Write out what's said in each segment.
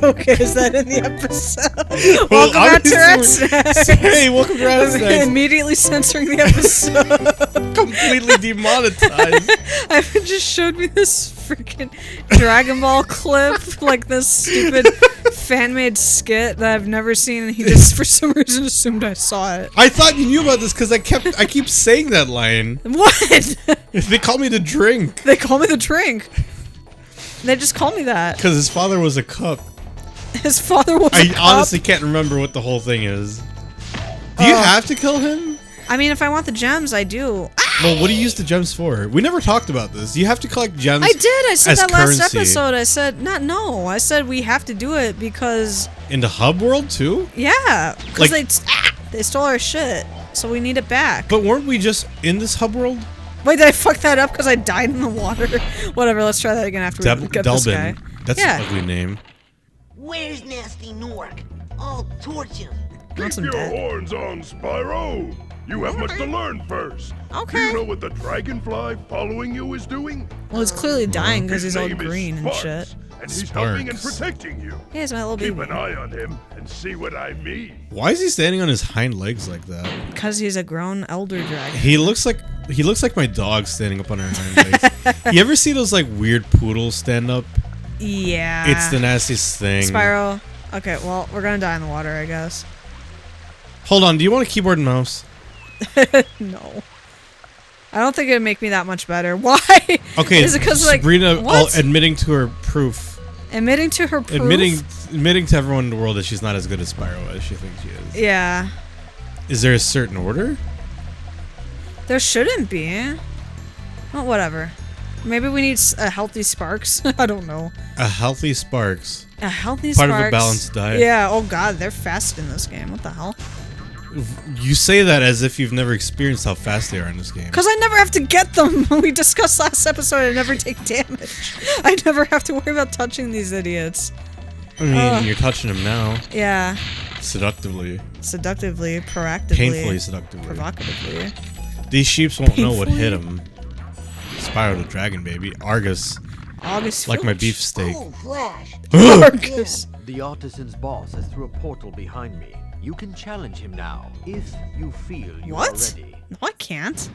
Okay, is that in the episode? Welcome back to RatSnacks. Hey, welcome to RatSnacks. Immediately censoring the episode. Completely demonetized. Ivan just showed me this freaking Dragon Ball clip, like this stupid fan-made skit that I've never seen, and he just for some reason assumed I saw it. I thought you knew about this because I keep saying that line. What? They call me the drink. They call me the drink. They just call me that. Because his father was a cup. His father was a cup? I honestly can't remember what the whole thing is. Do you have to kill him? I mean, if I want the gems, I do. Well, what do you use the gems for? We never talked about this. You have to collect gems. I did. I said that currency. last episode. I said, no. I said we have to do it because... In the hub world, too? Yeah. Because Like, they stole our shit. So we need it back. But weren't we just in this hub world? Wait, did I fuck that up because I died in the water? Whatever, let's try that again after we get this guy. That's an ugly name. Where's Nasty Nork? I'll torch him. Want some Keep your dead. horns on, Spyro. You have much to learn first. Okay. Do you know what the dragonfly following you is doing? Well, he's clearly dying because His he's all name is green and Sparks, shit. And he's helping and Sparks. protecting you. Yeah, he's my little Keep baby. an eye on him and see what I mean. Why is he standing on his hind legs like that? Because he's a grown elder dragon. He looks like my dog standing up on her hind legs. You ever see those like weird poodles stand up? Yeah. It's the nastiest thing. Spyro. Okay, well, we're gonna die in the water, I guess. Hold on, do you want a keyboard and mouse? No. I don't think it'd make me that much better. Why? Okay, Is it because like Sabrina what? admitting to her proof. Admitting to her proof? Admitting to everyone in the world that she's not as good as Spyro as she thinks she is. Yeah. Is there a certain order? There shouldn't be. Well, whatever. Maybe we need a healthy Sparks. I don't know. A healthy Sparks. A healthy Part Sparks. of a balanced diet. Yeah, oh god, they're fast in this game. What the hell? You say that as if you've never experienced how fast they are in this game. Because I never have to get them. We discussed last episode I never take damage. I never have to worry about touching these idiots. I mean, you're touching them now. Yeah. Seductively. Seductively, proactively. Painfully seductively. Provocatively. These sheeps won't know what hit Painfully. them. Spyro the Dragon, baby. Argus. August Like my Filch. beefsteak. Oh, Flash. Argus. The artisan's boss has threw a portal behind me. You can challenge him now, if you feel you are What? ready. No, I can't.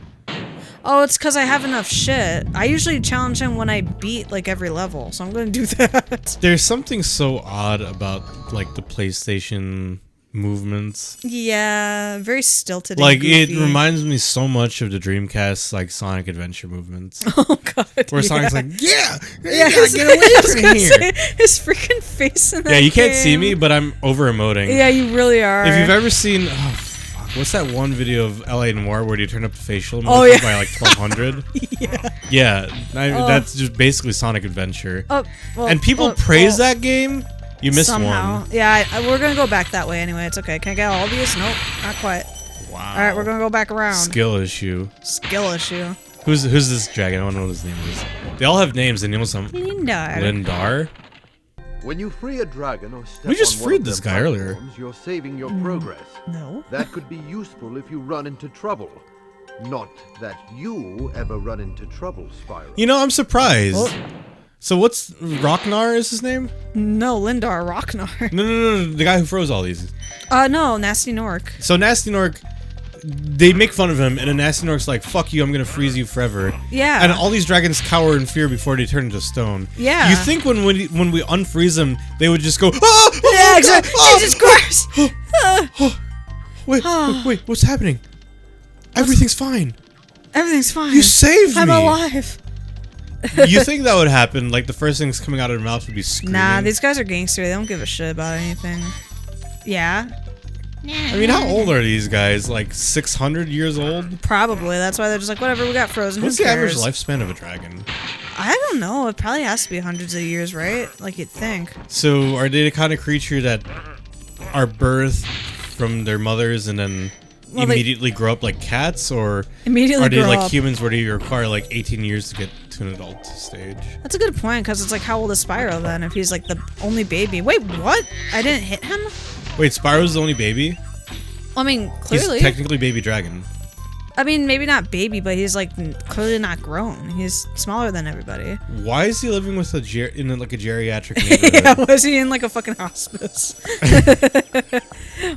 Oh, it's because I have enough shit. I usually challenge him when I beat, like, every level, so I'm gonna do that. There's something so odd about, like, the PlayStation movements. Yeah, very stilted and Like, it goofy. reminds me so much of the Dreamcast, like, Sonic Adventure movements. Oh, God. Where Sonic's yeah. like, yeah! Yeah, Get away I was from gonna here! say, his freaking face in that Yeah, you can't see game. me, but I'm over-emoting. Yeah, you really are. If you've ever seen... Oh, fuck. What's that one video of LA Noire where you turn up the facial Oh, emoji yeah. by, like, 1200? Yeah. Yeah, that's just basically Sonic Adventure. Oh, well, And people praise that game, you missed somehow. one. Yeah, we're gonna go back that way anyway. It's okay. Can I get all these? Nope, not quite. Wow. All right, we're gonna go back around. Skill issue. Skill issue. Who's this dragon? I don't know what his name is. They all have names, and you know some. Lindar. Lindar? When you free a dragon or step We just on one freed of this their guy earlier. platforms, you're saving your progress. No. That could be useful if you run into trouble. Not that you ever run into trouble, Spyro. You know, I'm surprised. Oh. So what's Rocknar is his name? No, Lindar Rocknar. No, the guy who froze all these. No, Nasty Nork. So Nasty Nork, they make fun of him, and then Nasty Nork's like, fuck you, I'm gonna freeze you forever. Yeah. And all these dragons cower in fear before they turn into stone. Yeah. You think when we unfreeze them, they would just go, ah! Yeah, exactly. Jesus Christ! Wait, what's happening? Everything's fine. Everything's fine. You saved I'm me. alive. You think that would happen? Like the first things coming out of their mouth would be screaming? Nah, these guys are gangster. They don't give a shit about anything. Yeah. I mean, how old are these guys? Like 600 years old? Probably. That's why they're just like, whatever, we got frozen. What's Who the average cares? lifespan of a dragon? I don't know. It probably has to be hundreds of years, right? Like you'd think. So, are they the kind of creature that are birthed from their mothers and then Well, they- immediately grow up like cats, or Immediately are they grow like up. humans where they require like 18 years to get to an adult stage? That's a good point, because it's like, how old is Spyro then if he's like the only baby? Wait, what? I didn't hit him? Wait, Spyro's the only baby? I mean, clearly. He's technically baby dragon. I mean, maybe not baby, but he's like clearly not grown. He's smaller than everybody. Why is he living with in like a geriatric neighborhood? Yeah, was he in like a fucking hospice?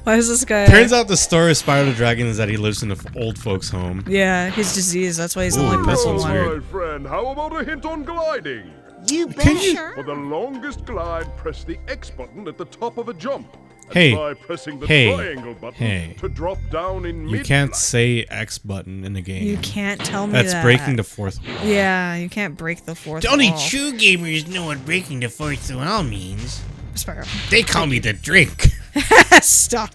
Why is this guy? Turns out the story of Spyro the Dragon is that he lives in an old folks' home. Yeah, he's diseased. That's why he's the Ooh, only this person one's alive. weird. My friend, how about a hint on gliding? You Can you- betcha. For the longest glide, press the X button at the top of a jump. And Hey. try pressing the Hey. triangle button Hey. to drop down in You mid can't say X button in the game. You can't tell me That's that. breaking the fourth wall. Yeah, you can't break the fourth Only wall. true gamers know what breaking the fourth wall means. Spyro. They call me the drink. Stop.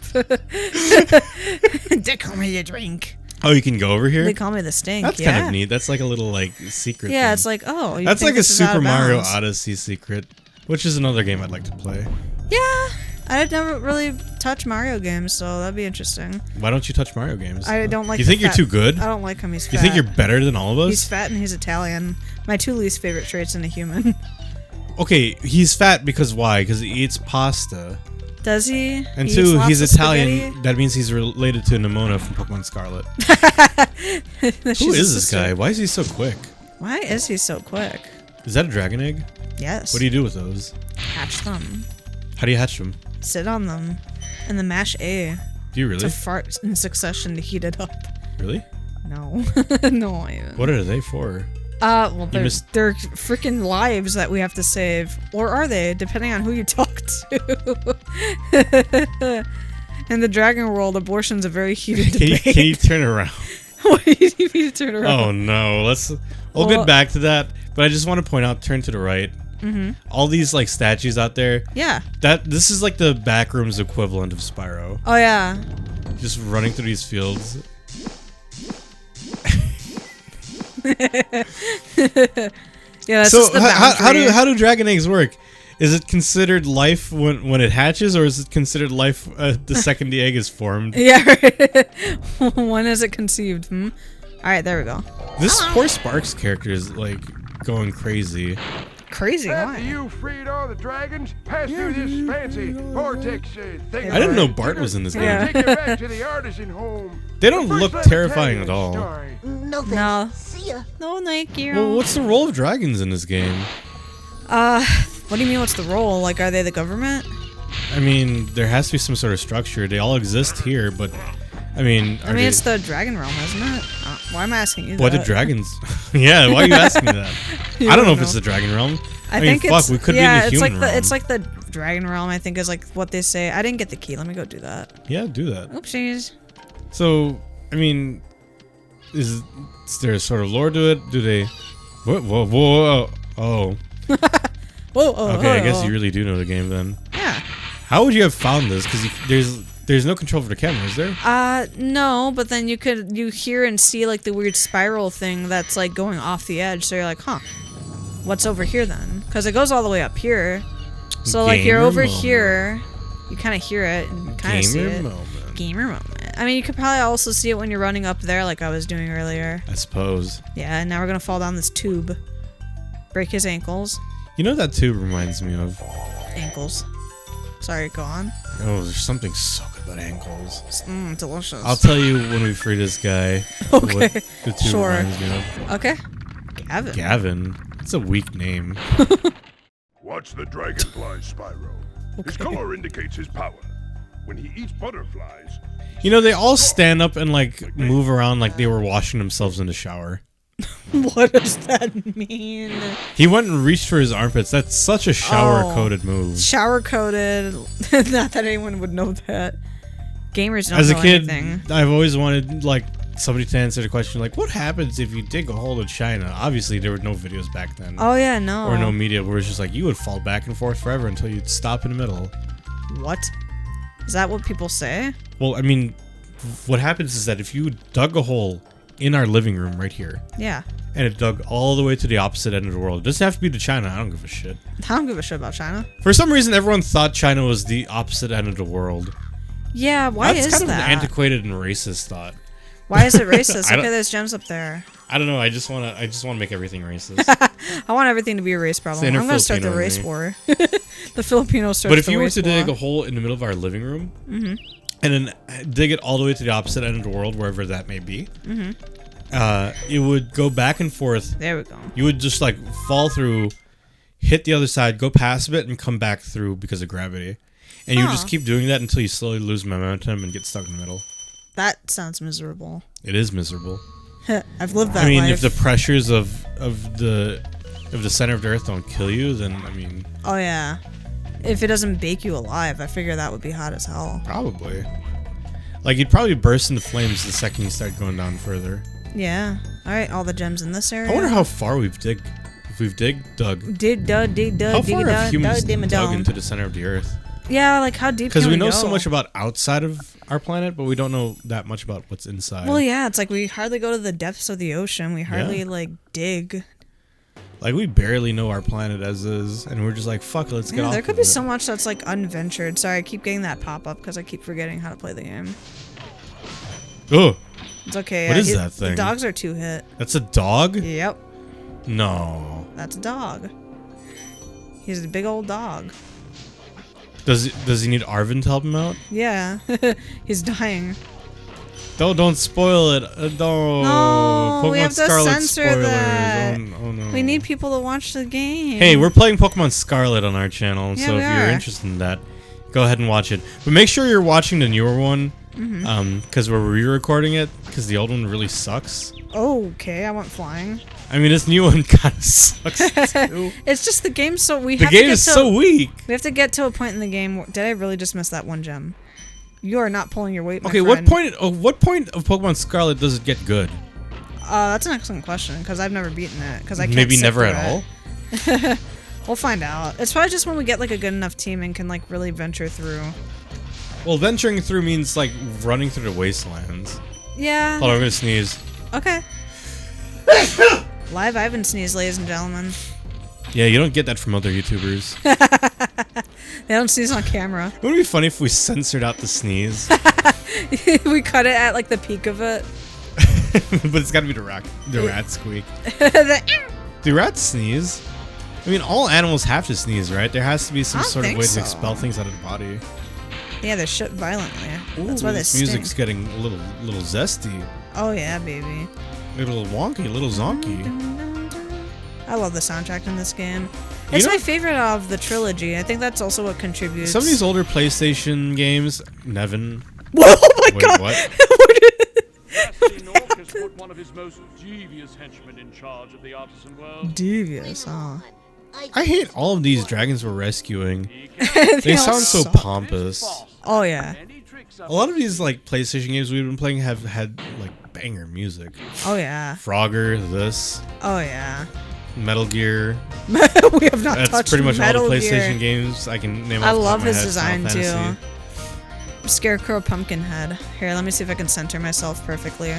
They call me the drink. Oh, you can go over here? They call me the stink. That's yeah. kind of neat. That's like a little like secret Yeah, thing. it's like, oh, you That's think like a this is out Super of Mario bounds. Odyssey secret, which is another game I'd like to play. Yeah, I've never really touched Mario games, so that'd be interesting. Why don't you touch Mario games? I don't like. You the think you're fat- too good? I don't like him. He's fat. You think you're better than all of us? He's fat and he's Italian. My two least favorite traits in a human. Okay, he's fat because why? Because he eats pasta. Does he? And He two, eats lots he's of Italian. spaghetti? That means he's related to Nimona from Pokemon Scarlet. She's Who a is this sister. guy? Why is he so quick? Why is he so quick? Is that a dragon egg? Yes. What do you do with those? Hatch them. How do you hatch them? Sit on them, and then mash A Do you really? to fart in succession to heat it up. Really? No, no, I haven't. What are they for? Well, missed- they're freaking lives that we have to save. Or are they, depending on who you talk to. In the Dragon World, abortion's a very heated Can you, debate. can you turn around? What do you need me to turn around? Oh no, we'll Well- get back to that. But I just want to point out, turn to the right. All these like statues out there. Yeah. This is like the backrooms equivalent of Spyro. Oh, yeah. Just running through these fields. Yeah, that's So just the how do boundary. dragon eggs work? Is it considered life when it hatches, or is it considered life the second the egg is formed? Yeah, right. When is it conceived? Alright, there we go. This poor Sparks character is like going crazy. Crazy, After why? you freed all the dragons, pass through this fancy vortex thing. I didn't know Bart was in this Yeah. game. Take you back to the artisan home. They don't First, look let me terrifying tell you at a all. story. No thanks. No. See ya. No, thank you. Well, what's the role of dragons in this game? What do you mean, what's the role? Like, are they the government? I mean, there has to be some sort of structure. They all exist here, but I mean, I mean, it's the Dragon Realm, isn't it? Why am I asking you what that? did dragons? Yeah, why are you asking me that? You I don't know if know. it's the dragon realm. I mean, think fuck, it's we could yeah, be in the it's human like realm. it's like the Dragon Realm. I think is like what they say. I didn't get the key. Let me go do that. Yeah, do that. Oopsies. So, I mean, is there a sort of lore to it? Do they? Whoa! Oh, Whoa! Oh, okay. I oh, guess oh. you really do know the game then. Yeah. How would you have found this? Because there's no control for the camera, is there? No, but then you hear and see like the weird spiral thing that's like going off the edge. So you're like, huh, what's over here then? Because it goes all the way up here. So like you're Gamer over moment. here, you kind of hear it and kind of see Gamer it. moment. Gamer moment. I mean, you could probably also see it when you're running up there, like I was doing earlier. I suppose. Yeah, and now we're gonna fall down this tube, break his ankles. You know what that tube reminds me of? Ankles. Sorry, go on. Oh, there's something so good about ankles. Delicious. I'll tell you when we free this guy. Okay, What the tube sure. reminds me of. Okay. Gavin. Gavin. It's a weak name. Watch the dragonfly, Spyro. His color indicates his power. When he eats butterflies, You know, they all stand up and like move around like they were washing themselves in the shower. What does that mean? He went and reached for his armpits. That's such a shower-coated move. Shower coated. Not that anyone would know that. Gamers don't As a know kid, anything. I've always wanted like somebody to answer the question like, what happens if you dig a hole in China? Obviously, there were no videos back then. Oh yeah, no. Or no media where it's just like you would fall back and forth forever until you'd stop in the middle. What? Is that what people say? Well, I mean, what happens is that if you dug a hole in our living room right here, Yeah. and it dug all the way to the opposite end of the world, it doesn't have to be to China. I don't give a shit. I don't give a shit about China. For some reason, everyone thought China was the opposite end of the world. Yeah, why That's is kind of that? an antiquated and racist thought. Why is it racist? I don't- Okay, there's gems up there. I don't know. I just want to make everything racist. I want everything to be a race problem. It's the I'm gonna start the inner race Filipino war. The Filipinos start But if the you were race to dig war. a hole in the middle of our living room, and then dig it all the way to the opposite end of the world, wherever that may be. It would go back and forth. There we go. You would just like fall through, hit the other side, go past a bit, and come back through because of gravity. And you just keep doing that until you slowly lose momentum and get stuck in the middle. That sounds miserable. It is miserable. I've lived that I mean, life. if the pressures of the center of the earth don't kill you, then I mean. Oh yeah. If it doesn't bake you alive, I figure that would be hot as hell. Probably. Like you'd probably burst into flames the second you start going down further. Yeah. All right. All the gems in this area. I wonder how far we've dug. How far have humans dug into the center of the earth? Yeah, like how deep? Because we know go? so much about outside of our planet, but we don't know that much about what's inside. Well, yeah, it's like we hardly go to the depths of the ocean. We hardly like dig. Like we barely know our planet as is, and we're just like, fuck, let's get off. There could of be it. so much that's like unventured. Sorry, I keep getting that pop up because I keep forgetting how to play the game. Oh, It's okay. What is that thing? The dogs are 2-hit. that's a dog? Yep, No. that's a dog. He's a big old dog. Does he need Arvin to help him out? Yeah, he's dying. Don't spoil it. Don't. No, we Pokemon have to Scarlet censor spoilers. that. Oh no. We need people to watch the game. Hey, we're playing Pokemon Scarlet on our channel, Yeah, so we if you're are. interested in that, go ahead and watch it. But make sure you're watching the newer one, because we're re-recording it, because the old one really sucks. Okay, I went flying. I mean, this new one kind of sucks too. It's just the game, so we The have to game get is to, so weak. We have to get to a point in the game. Did I really just miss that one gem? You are not pulling your weight, my Okay, friend. what point of Pokemon Scarlet does it get good? That's an excellent question because I've never beaten it because I can't. Maybe sit never through at it. all. We'll find out. It's probably just when we get like a good enough team and can like really venture through. Well, venturing through means like running through the wastelands. Yeah. Hold on, I'm gonna sneeze. Okay. Live Ivan sneeze, ladies and gentlemen. Yeah, you don't get that from other YouTubers. They don't sneeze on camera. Wouldn't it be funny if we censored out the sneeze? We cut it at like the peak of it. But it's gotta be the rat squeak. The- Do rats sneeze? I mean, all animals have to sneeze, right? There has to be some I don't sort of think way so. to expel things out of the body. Yeah, they're shut violently. That's Ooh, why they this stink. music's getting a little zesty. Oh yeah, baby. A little wonky, a little zonky. I love the soundtrack in this game. It's know- my favorite of the trilogy. I think that's also what contributes. Some of these older PlayStation games, Nevin. Oh my Wait, god! what? Nasty Nork has put one of his most devious henchmen in charge of the artisan world. Devious, huh? I hate all of these dragons we're rescuing. He can They all sound so suck. pompous. Oh yeah. any tricks up A lot of these like PlayStation games we've been playing have had like banger music. Oh yeah. Frogger, this, Oh yeah. Metal Gear. We have not That's touched pretty much Metal all the Gear. PlayStation games I can name. I off the top love of my his head. design Final too. Fantasy. Scarecrow Pumpkinhead. Here, let me see if I can center myself perfectly.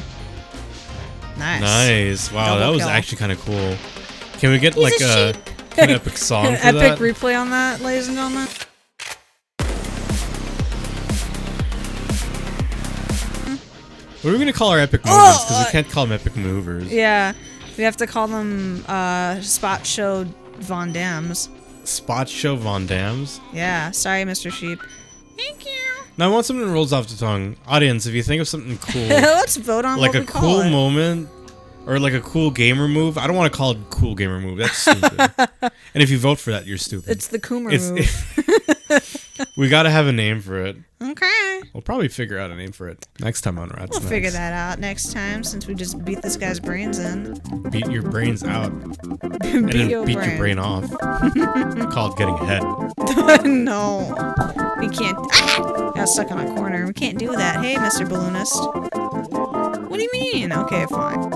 Nice. Nice. Wow, Double that was kill. actually kind of cool. Can we get He's like a a an epic song for Epic that? replay on that, ladies and gentlemen. What are we gonna call our epic moments? Because we can't call them epic movers. Yeah, we have to call them Spot Show Von Dams. Spot show Von Dams. Yeah, sorry, Mr. Sheep. Thank you. Now I want something that rolls off the tongue. Audience, if you think of something cool, Let's vote on like what a we call cool it. moment, or like a cool gamer move. I don't want to call it cool gamer move. That's stupid. And if you vote for that, you're stupid. It's the Coomer It's- move. we gotta have a name for it. Okay. We'll probably figure out a name for it next time on RatSnacks. We'll figure that out next time since we just beat this guy's brains in. Beat your brains out and beat then your beat brain. your brain off. Called getting ahead. No. We can't. Ah! Got stuck on a corner. We can't do that. Hey, Mr. Balloonist. What do you mean? Okay, fine.